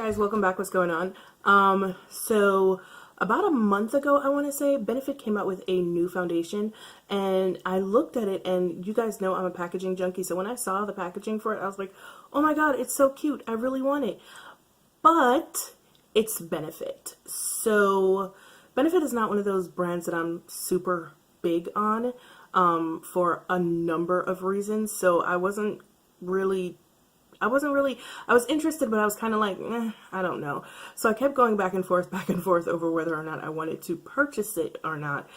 guys, welcome back. What's going on? So about a month ago, I want to say, Benefit came out with a new foundation, and I looked at it, and you guys know I'm a packaging junkie, so when I saw the packaging for it, I was like, oh my god, it's so cute, I really want it. But it's Benefit. So Benefit is not one of those brands that I'm super big on, for a number of reasons, so I was interested, but I was kind of like, I don't know. So I kept going back and forth over whether or not I wanted to purchase it or not.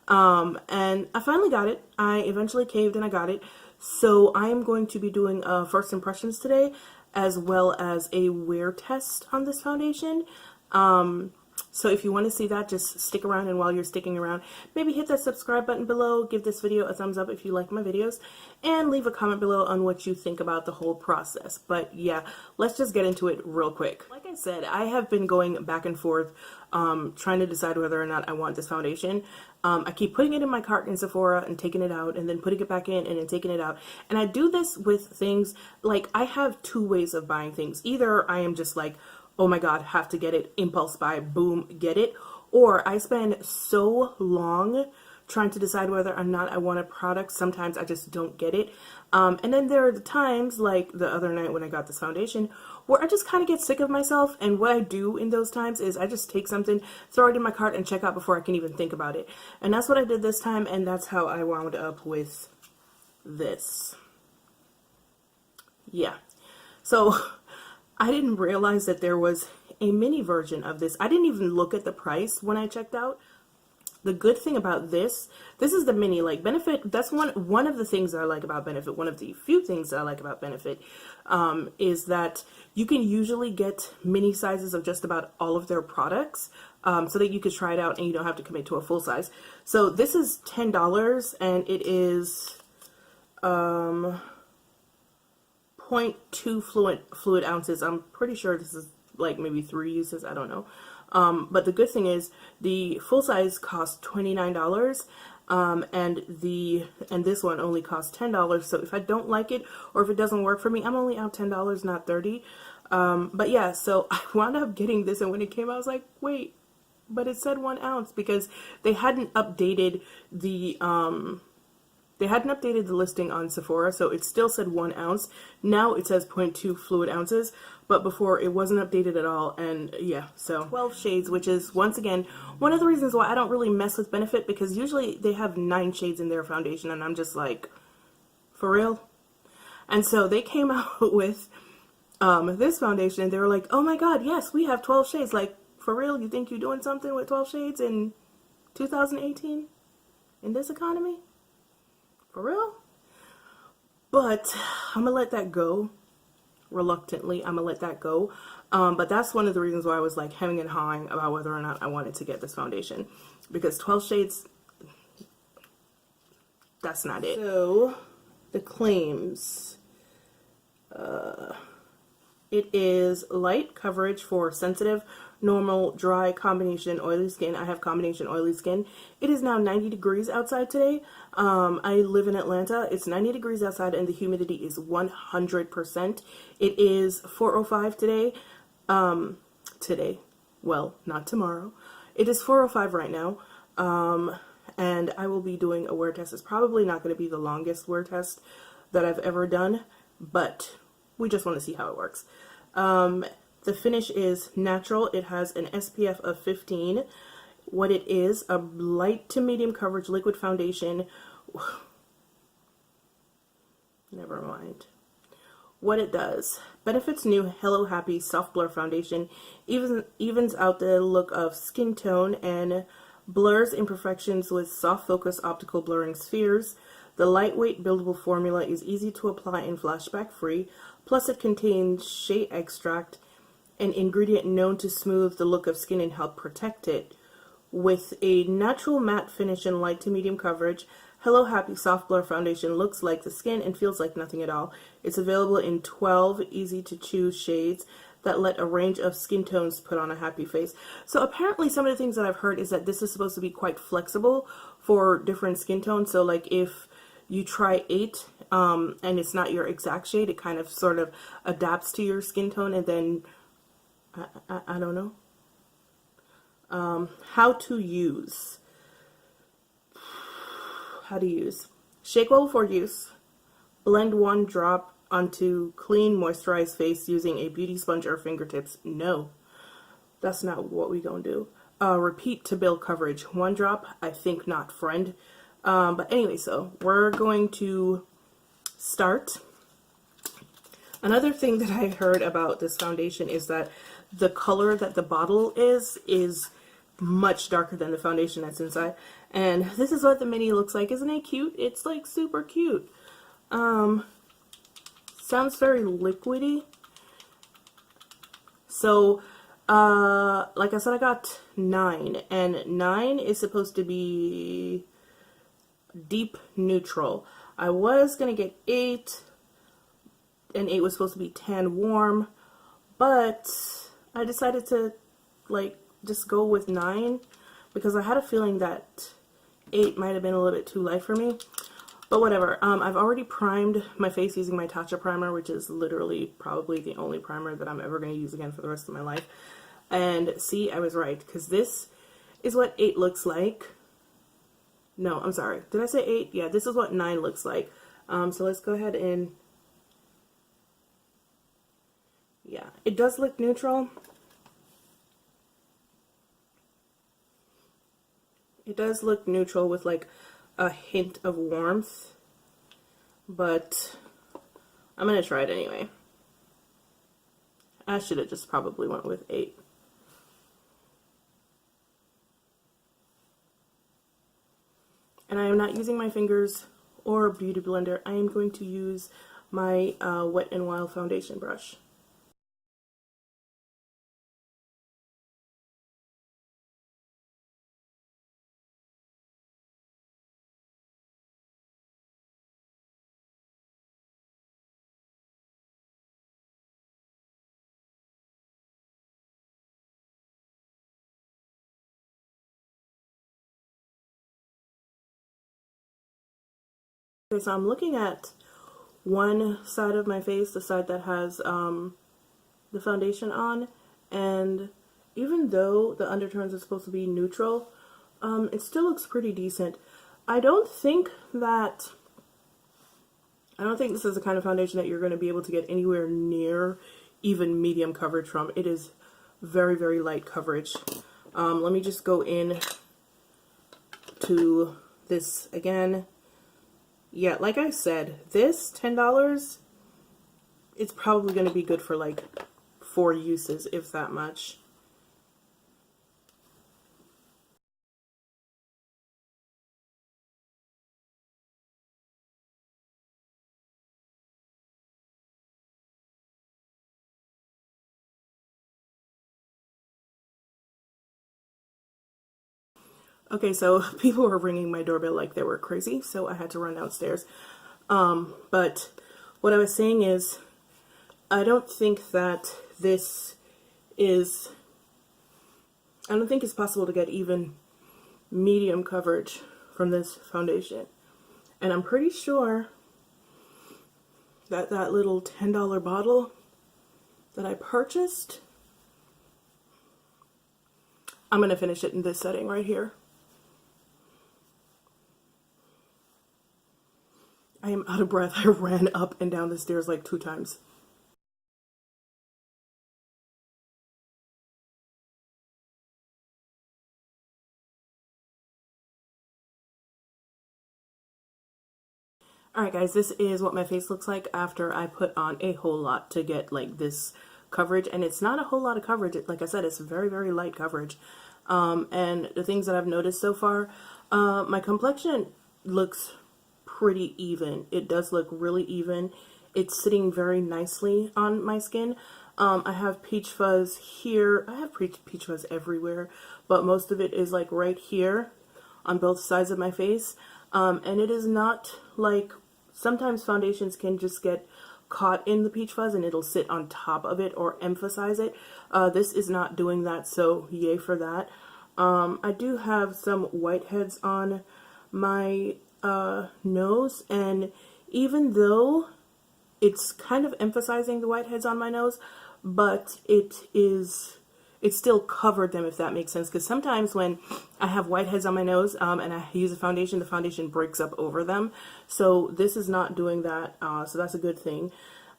And I finally got it. I eventually caved and I got it. So I am going to be doing first impressions today, as well as a wear test on this foundation. So if you want to see that, just stick around, and while you're sticking around, maybe hit that subscribe button below, give this video a thumbs up if you like my videos, and leave a comment below on what you think about the whole process. But yeah, let's just get into it real quick. Like I said, I have been going back and forth trying to decide whether or not I want this foundation. I keep putting it in my cart in Sephora and taking it out, and then putting it back in and then taking it out. And I do this with things, like I have two ways of buying things. Either I am just like, oh my god, have to get it, impulse buy, boom, get it. Or I spend so long trying to decide whether or not I want a product, sometimes I just don't get it. And then there are the times, like the other night when I got this foundation, where I just kind of get sick of myself, and what I do in those times is I just take something, throw it in my cart, and check out before I can even think about it. And that's what I did this time, and that's how I wound up with this. Yeah. So I didn't realize that there was a mini version of this. I didn't even look at the price when I checked out. The good thing about this is the mini. Like Benefit, that's one of the things that I like about Benefit. One of the few things that I like about Benefit is that you can usually get mini sizes of just about all of their products, so that you could try it out and you don't have to commit to a full size. So this is $10, and it is 0.2 fluid ounces. I'm pretty sure this is like maybe 3 uses, I don't know. But the good thing is the full size costs $29, and this one only costs $10. So if I don't like it, or if it doesn't work for me, I'm only out $10, not $30. But yeah, so I wound up getting this, and when it came out, I was like, wait, but it said 1 ounce, because they hadn't updated the listing on Sephora, so it still said 1 ounce. Now it says 0.2 fluid ounces, but before it wasn't updated at all. And yeah, so 12 shades, which is once again one of the reasons why I don't really mess with Benefit, because usually they have 9 shades in their foundation, and I'm just like, for real? And so they came out with this foundation, and they were like, oh my god, yes, we have 12 shades. Like, for real? You think you're doing something with 12 shades in 2018 in this economy? For real? But I'm gonna let that go. Reluctantly, I'm gonna let that go. But that's one of the reasons why I was like hemming and hawing about whether or not I wanted to get this foundation, because 12 shades, that's not it. So the claims, it is light coverage for sensitive, normal, dry, combination, oily skin. I have combination oily skin. It is now 90 degrees outside today. I live in Atlanta. It's 90 degrees outside, and the humidity is 100%. It is 4:05 today. Well, not tomorrow. It is 4:05 right now. And I will be doing a wear test. It's probably not going to be the longest wear test that I've ever done, but we just want to see how it works. The finish is natural. It has an SPF of 15. What it is, a light to medium coverage liquid foundation. Never mind. What it does. Benefit's new Hello Happy Soft Blur Foundation evens out the look of skin tone and blurs imperfections with soft focus optical blurring spheres. The lightweight buildable formula is easy to apply and flashback free. Plus it contains shea extract, an ingredient known to smooth the look of skin and help protect it. With a natural matte finish and light to medium coverage, Hello Happy Soft Blur Foundation looks like the skin and feels like nothing at all. It's available in 12 easy to choose shades that let a range of skin tones put on a happy face. So apparently some of the things that I've heard is that this is supposed to be quite flexible for different skin tones. So like if you try 8 and it's not your exact shade, it kind of sort of adapts to your skin tone, and then I don't know. How to use. How to use. Shake well before use. Blend 1 drop onto clean, moisturized face using a beauty sponge or fingertips. No, that's not what we gonna do. Repeat to build coverage. 1 drop, I think not, friend. But anyway, so we're going to start. Another thing that I heard about this foundation is that the color that the bottle is much darker than the foundation that's inside. And this is what the mini looks like. Isn't it cute? It's like super cute. Sounds very liquidy. So, like I said, I got 9, and 9 is supposed to be deep neutral. I was gonna get 8, and 8 was supposed to be tan warm, but I decided to like just go with 9 because I had a feeling that 8 might have been a little bit too light for me. But whatever. I've already primed my face using my Tatcha primer, which is literally probably the only primer that I'm ever going to use again for the rest of my life. And see, I was right, because this is what 8 looks like. No, I'm sorry. Did I say 8? Yeah, this is what 9 looks like. So let's go ahead and... yeah, it does look neutral. It does look neutral with like a hint of warmth, but I'm gonna try it anyway. I should have just probably went with 8. And I am not using my fingers or a beauty blender. I am going to use my Wet n Wild foundation brush. Okay, so I'm looking at one side of my face, the side that has the foundation on, and even though the undertones are supposed to be neutral, it still looks pretty decent. I don't think this is the kind of foundation that you're going to be able to get anywhere near even medium coverage from. It is very, very light coverage. Let me just go in to this again. Yeah, like I said, this $10, it's probably going to be good for like 4 uses, if that much. Okay, so people were ringing my doorbell like they were crazy, so I had to run downstairs. But what I was saying is, I don't think it's possible to get even medium coverage from this foundation. And I'm pretty sure that that little $10 bottle that I purchased, I'm going to finish it in this setting right here. I am out of breath. I ran up and down the stairs like 2 times. Alright guys, this is what my face looks like after I put on a whole lot to get like this coverage. And it's not a whole lot of coverage. Like I said, it's very, very light coverage. And the things that I've noticed so far, my complexion looks pretty even. It does look really even. It's sitting very nicely on my skin. I have peach fuzz here. I have peach fuzz everywhere, but most of it is like right here on both sides of my face. And it is not like, sometimes foundations can just get caught in the peach fuzz and it'll sit on top of it or emphasize it. This is not doing that, so yay for that. I do have some whiteheads on my nose, and even though it's kind of emphasizing the whiteheads on my nose, but it still covered them, if that makes sense. Because sometimes when I have whiteheads on my nose and I use a foundation, the foundation breaks up over them. So this is not doing that, so that's a good thing.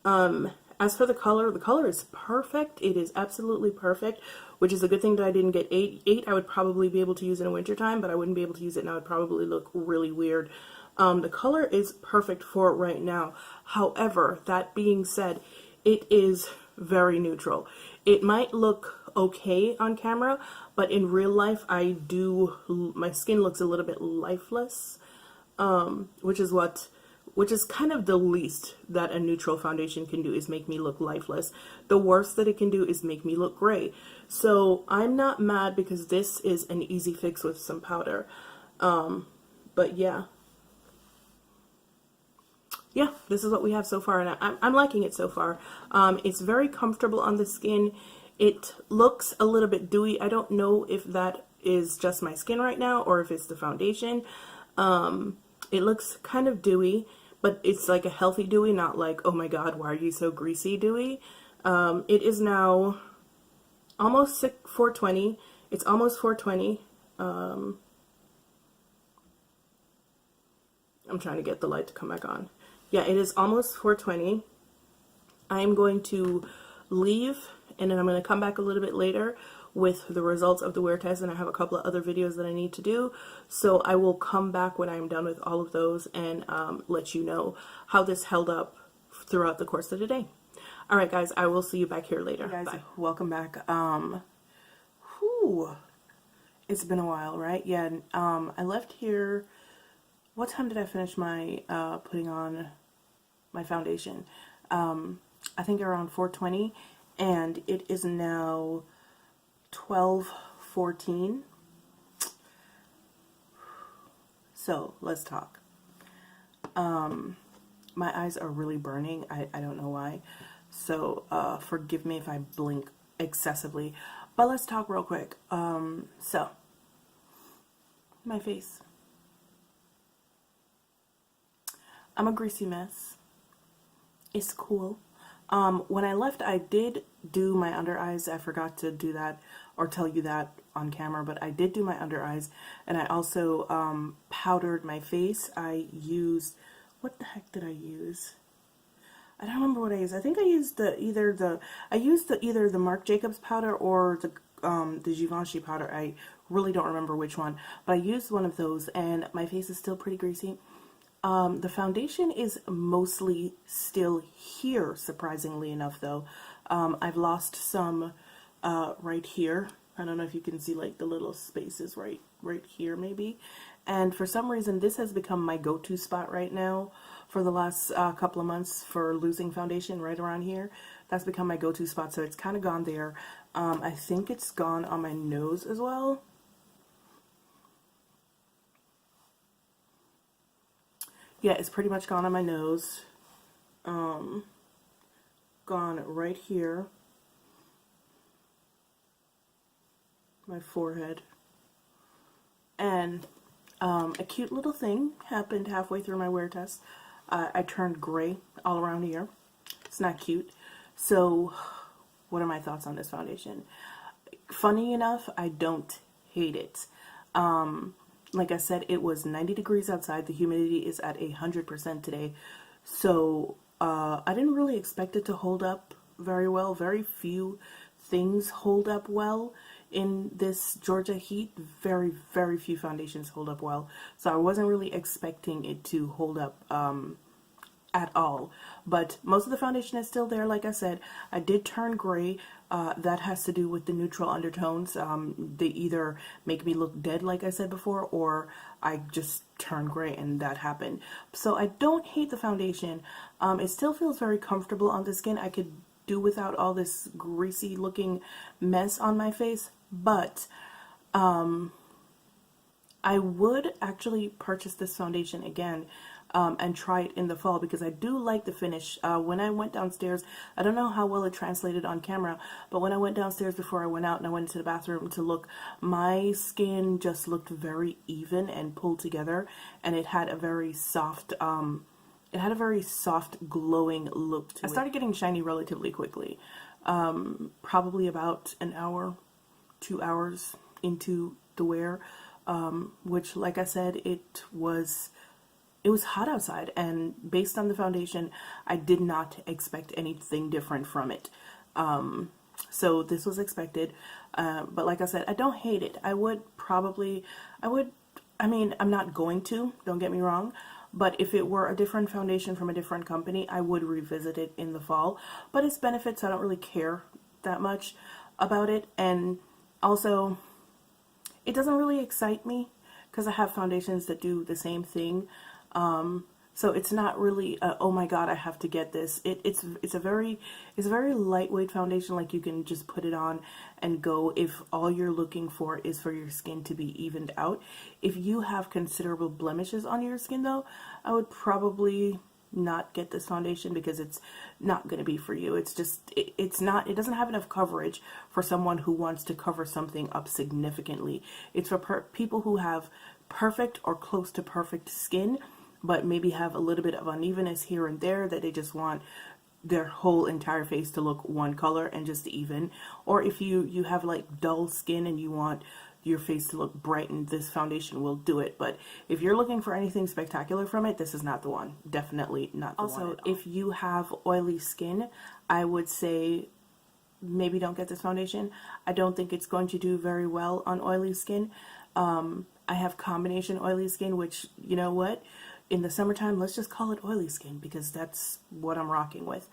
As for the color is perfect. It is absolutely perfect, which is a good thing that I didn't get 8. 8 I would probably be able to use in the wintertime, but I wouldn't be able to use it now. It would probably look really weird. The color is perfect for right now. However, that being said, it is very neutral. It might look okay on camera, but in real life, my skin looks a little bit lifeless, which is kind of the least that a neutral foundation can do, is make me look lifeless. The worst that it can do is make me look gray. So I'm not mad because this is an easy fix with some powder. But yeah. Yeah, this is what we have so far, and I'm liking it so far. It's very comfortable on the skin. It looks a little bit dewy. I don't know if that is just my skin right now or if it's the foundation. It looks kind of dewy, but it's like a healthy dewy, not like, oh my god, why are you so greasy dewy. It is now almost 4:20. It's almost 4:20. I'm trying to get the light to come back on. Yeah, it is almost 4:20. I'm going to leave, and then I'm going to come back a little bit later with the results of the wear test, and I have a couple of other videos that I need to do. So I will come back when I'm done with all of those and let you know how this held up throughout the course of the day. All right, guys, I will see you back here later. Hey guys, bye. Welcome back. It's been a while, right? Yeah, I left here. What time did I finish my putting on my foundation? I think around 4:20, and it is now 12:14. So let's talk. My eyes are really burning. I don't know why. So forgive me if I blink excessively. But let's talk real quick. So my face. I'm a greasy mess. It's cool. When I left, I did do my under eyes. I forgot to do that or tell you that on camera, but I did do my under eyes, and I also powdered my face. I used, what the heck did I use? I don't remember what I used. I think I used either the Marc Jacobs powder or the Givenchy powder. I really don't remember which one, but I used one of those, and my face is still pretty greasy. The foundation is mostly still here, surprisingly enough, though. I've lost some right here. I don't know if you can see like the little spaces right here maybe. And for some reason, this has become my go-to spot right now for the last couple of months for losing foundation, right around here. That's become my go-to spot, so it's kind of gone there. I think it's gone on my nose as well. Yeah, it's pretty much gone on my nose. Gone right here. My forehead. And a cute little thing happened halfway through my wear test. I turned gray all around here. It's not cute. So, what are my thoughts on this foundation? Funny enough, I don't hate it. Like I said, it was 90 degrees outside. The humidity is at 100% today. So I didn't really expect it to hold up very well. Very few things hold up well in this Georgia heat. Very, very few foundations hold up well. So I wasn't really expecting it to hold up at all. But most of the foundation is still there. Like I said, I did turn gray. That has to do with the neutral undertones. They either make me look dead, like I said before, or I just turn gray, and that happened. So I don't hate the foundation. It still feels very comfortable on the skin. I could do without all this greasy looking mess on my face, but I would actually purchase this foundation again and try it in the fall, because I do like the finish. When I went downstairs, I don't know how well it translated on camera, but when I went downstairs before I went out and I went into the bathroom to look, my skin just looked very even and pulled together, and it had a very soft glowing look to it. I started getting shiny relatively quickly. probably about an hour, 2 hours into the wear, which, like I said, it was hot outside, and based on the foundation, I did not expect anything different from it. So this was expected, but like I said, I don't hate it. I mean, I'm not going to, don't get me wrong, but if it were a different foundation from a different company, I would revisit it in the fall. But its benefits, I don't really care that much about it, and also, it doesn't really excite me because I have foundations that do the same thing. So it's not really oh my god, I have to get this. It's a very lightweight foundation. Like, you can just put it on and go if all you're looking for is for your skin to be evened out. If you have considerable blemishes on your skin though, I would probably not get this foundation because it's not going to be for you. It's just it doesn't have enough coverage for someone who wants to cover something up significantly. It's for people who have perfect or close to perfect skin, but maybe have a little bit of unevenness here and there, that they just want their whole entire face to look one color and just even. Or if you have like dull skin and you want your face to look brightened, this foundation will do it. But if you're looking for anything spectacular from it, this is not the one. Definitely not the one. Also, if you have oily skin, I would say maybe don't get this foundation. I don't think it's going to do very well on oily skin. I have combination oily skin, which, you know what? In the summertime, let's just call it oily skin because that's what I'm rocking with.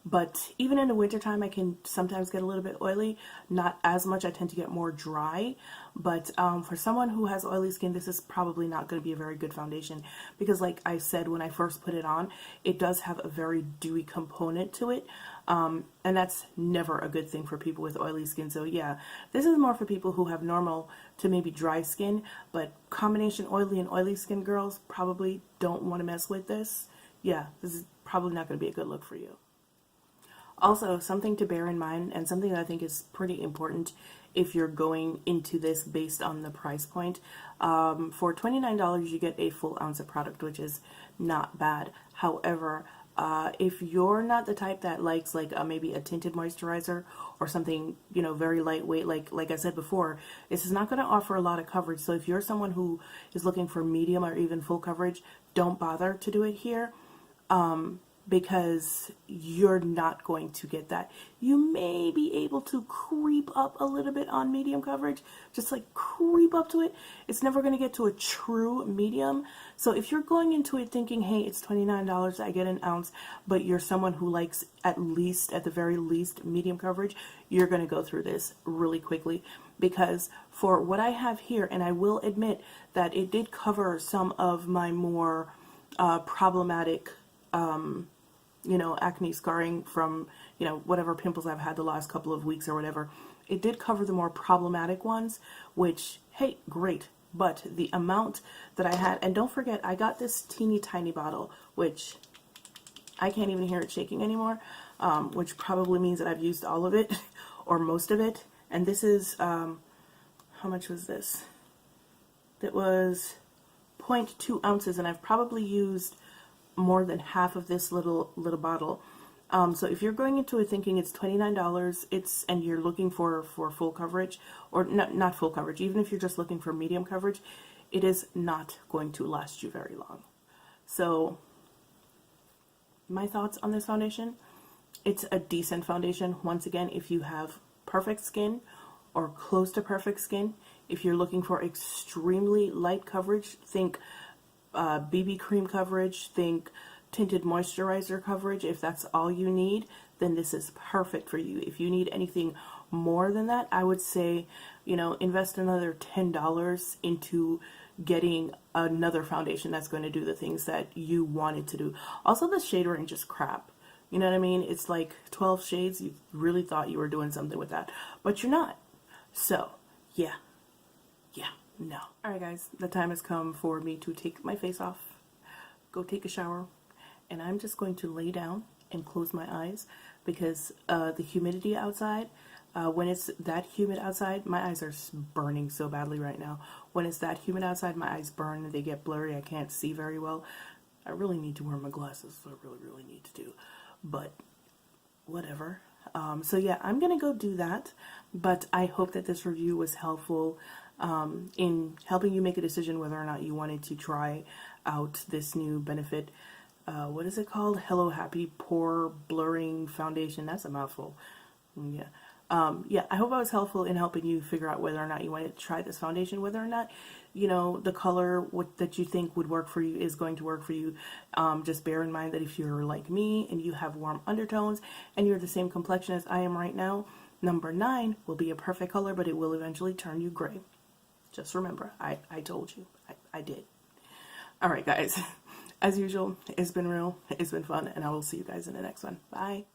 But even in the wintertime, I can sometimes get a little bit oily. Not as much. I tend to get more dry. But for someone who has oily skin, this is probably not going to be a very good foundation because, like I said when I first put it on, it does have a very dewy component to it. And that's never a good thing for people with oily skin. So yeah, this is more for people who have normal to maybe dry skin, but combination oily and oily skin girls probably don't want to mess with this. Yeah, this is probably not going to be a good look for you. Also, something to bear in mind, and something that I think is pretty important if you're going into this based on the price point. For $29, you get a full ounce of product, which is not bad. However, if you're not the type that likes like maybe a tinted moisturizer or something, you know, very lightweight, like I said before, this is not going to offer a lot of coverage. So if you're someone who is looking for medium or even full coverage, don't bother to do it here. Because you're not going to get that. You may be able to creep up a little bit on medium coverage, just like creep up to it. It's never going to get to a true medium. So if you're going into it thinking, hey, it's $29, I get an ounce, but you're someone who likes at the very least, medium coverage, you're going to go through this really quickly. Because for what I have here, and I will admit that it did cover some of my more problematic you know, acne scarring from, you know, whatever pimples I've had the last couple of weeks or whatever. It did cover the more problematic ones, which, hey, great. But the amount that I had, and don't forget, I got this teeny tiny bottle, which I can't even hear it shaking anymore, which probably means that I've used all of it or most of it. And this is, how much was this? It was 0.2 ounces, and I've probably used more than half of this little bottle. So if you're going into it thinking it's $29, and you're looking for full coverage, or not full coverage, even if you're just looking for medium coverage, it is not going to last you very long. So my thoughts on this foundation: it's a decent foundation. Once again, if you have perfect skin or close to perfect skin, if you're looking for extremely light coverage, think BB cream coverage, think tinted moisturizer coverage. If that's all you need, then this is perfect for you. If you need anything more than that, I would say, you know, invest another $10 into getting another foundation that's going to do the things that you want it to do. Also, the shade range is crap. You know what I mean? It's like 12 shades. You really thought you were doing something with that, but you're not. So, yeah. No. Alright guys, the time has come for me to take my face off, go take a shower, and I'm just going to lay down and close my eyes because the humidity outside, when it's that humid outside, my eyes are burning so badly right now. When it's that humid outside, my eyes burn and they get blurry. I can't see very well. I really need to wear my glasses, so I really need to do. But whatever. So yeah, I'm gonna go do that, but I hope that this review was helpful in helping you make a decision whether or not you wanted to try out this new Benefit, what is it called? Hello Happy Pore Blurring Foundation. That's a mouthful. Yeah. Yeah, I hope I was helpful in helping you figure out whether or not you wanted to try this foundation, whether or not, you know, the color that you think would work for you is going to work for you. Just bear in mind that if you're like me and you have warm undertones and you're the same complexion as I am right now, number 9 will be a perfect color, but it will eventually turn you gray. Just remember, I told you. I did. All right, guys. As usual, it's been real, it's been fun, and I will see you guys in the next one. Bye.